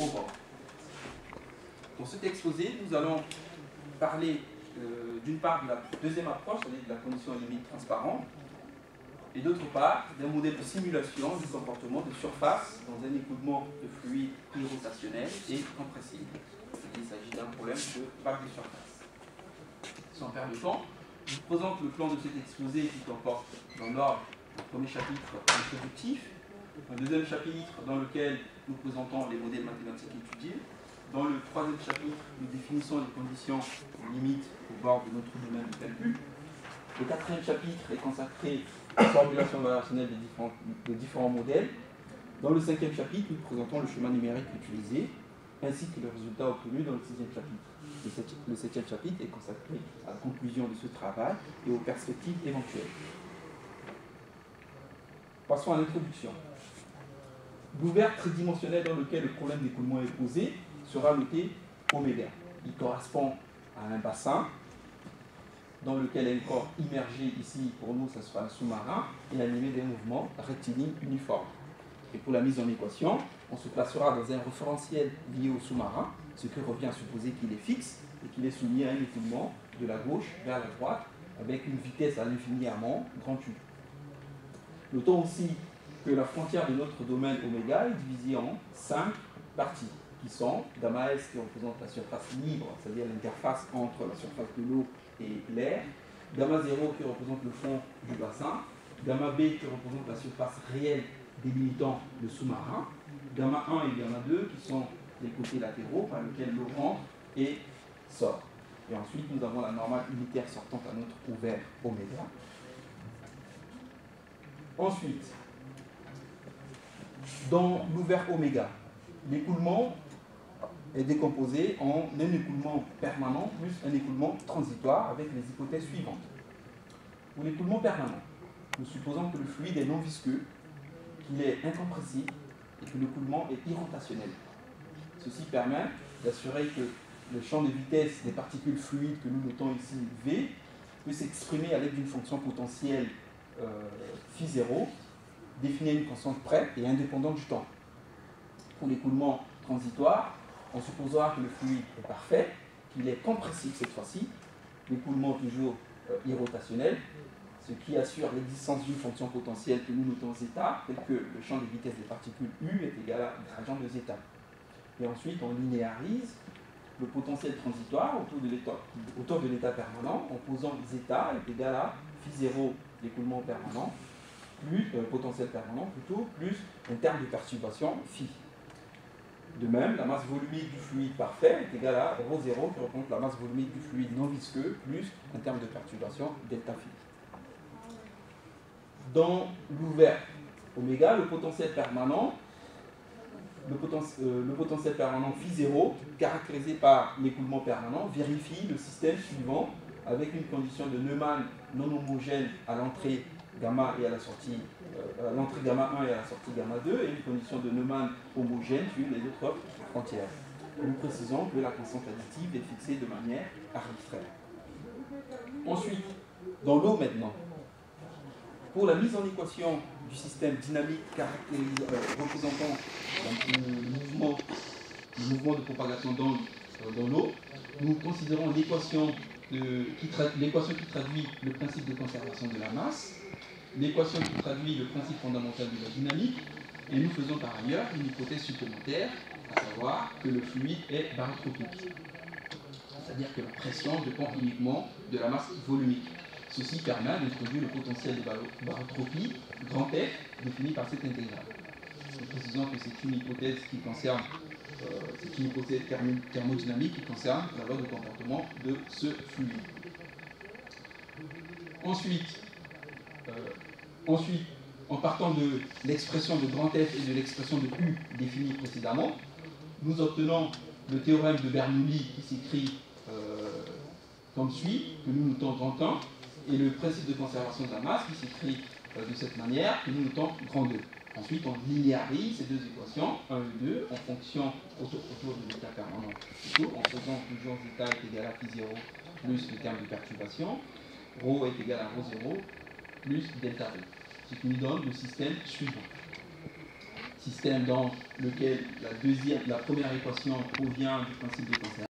au bord. Dans cet exposé, nous allons parler d'une part de la deuxième approche, c'est-à-dire de la condition limite transparente, et d'autre part d'un modèle de simulation du comportement de surface dans un écoulement de fluide irrotationnel et compressible. Il s'agit d'un problème de vague de surface. Sans perdre de temps, je vous présente le plan de cet exposé qui comporte dans l'ordre un premier chapitre introductif, un deuxième chapitre dans lequel nous présentons les modèles mathématiques étudiés. Dans le troisième chapitre, nous définissons les conditions limites au bord de notre domaine de calcul. Le quatrième chapitre est consacré à la formulation variationnelle des différents modèles. Dans le cinquième chapitre, nous présentons le schéma numérique utilisé, ainsi que les résultats obtenus dans le sixième chapitre. Le septième chapitre est consacré à la conclusion de ce travail et aux perspectives éventuelles. Passons à l'introduction. L'ouvert tridimensionnel dans lequel le problème d'écoulement est posé sera noté oméga. Il correspond à un bassin dans lequel un corps immergé, ici pour nous ce sera un sous-marin, et animé d'un mouvement rectiligne uniforme. Et pour la mise en équation, on se placera dans un référentiel lié au sous-marin, ce qui revient à supposer qu'il est fixe et qu'il est soumis à un écoulement de la gauche vers la droite avec une vitesse à l'infiniment grand U. Notons aussi que la frontière de notre domaine oméga est divisée en 5 parties, qui sont gamma S qui représente la surface libre, c'est-à-dire l'interface entre la surface de l'eau et l'air, gamma 0 qui représente le fond du bassin, gamma B qui représente la surface réelle délimitant le sous-marin, gamma 1 et gamma 2 qui sont les côtés latéraux par lesquels l'eau rentre et sort. Et ensuite, nous avons la normale unitaire sortante à notre ouvert oméga. Ensuite, dans l'ouvert oméga, l'écoulement est décomposé en un écoulement permanent plus un écoulement transitoire avec les hypothèses suivantes. Pour l'écoulement permanent, nous supposons que le fluide est non visqueux, qu'il est incompressible et que l'écoulement est irrotationnel. Ceci permet d'assurer que le champ de vitesse des particules fluides que nous notons ici, V, peut s'exprimer à l'aide d'une fonction potentielle phi0, définie à une constante près et indépendante du temps. Pour l'écoulement transitoire, on supposera que le fluide est parfait, qu'il est compressible cette fois-ci, l'écoulement toujours irrotationnel, ce qui assure l'existence d'une fonction potentielle que nous notons zeta, telle que le champ de vitesse des particules U est égal à gradient de zeta. Et ensuite, on linéarise le potentiel transitoire autour de l'état permanent en posant zeta est égal à phi0 l'écoulement permanent, plus potentiel permanent plutôt, plus un terme de perturbation phi. De même, la masse volumique du fluide parfait est égale à ρ0 qui représente la masse volumique du fluide non visqueux plus un terme de perturbation delta phi. Dans l'ouvert oméga, le potentiel permanent phi0, caractérisé par l'écoulement permanent, vérifie le système suivant avec une condition de Neumann non homogène à l'entrée gamma et à la sortie l'entrée gamma 1 et à la sortie gamma 2 et une condition de Neumann homogène sur les autres frontières. Nous précisons que la constante additive est fixée de manière arbitraire. Ensuite, dans l'eau maintenant, pour la mise en équation du système dynamique représentant le mouvement de propagation d'ondes dans l'eau, nous considérons l'équation qui traduit le principe de conservation de la masse, l'équation qui traduit le principe fondamental de la dynamique, et nous faisons par ailleurs une hypothèse supplémentaire, à savoir que le fluide est barotropique. C'est-à-dire que la pression dépend uniquement de la masse volumique. Ceci permet d'introduire le potentiel de barotropie, grand F, défini par cette intégrale. Nous précisons que c'est une hypothèse qui concerne, c'est une hypothèse thermodynamique qui concerne la loi de comportement de ce fluide. Ensuite, en partant de l'expression de grand F et de l'expression de U définie précédemment, nous obtenons le théorème de Bernoulli qui s'écrit comme suit, que nous notons grand 1, et le principe de conservation de la masse qui s'écrit de cette manière, que nous notons grand 2. Ensuite, on linéarise ces deux équations, 1 et 2, en fonction autour de l'état permanent, en faisant toujours zeta est égal à phi0 plus le terme de perturbation, ρ est égal à ρ0 plus delta V, ce qui nous donne le système suivant. système dans lequel la première équation provient du principe de conservation.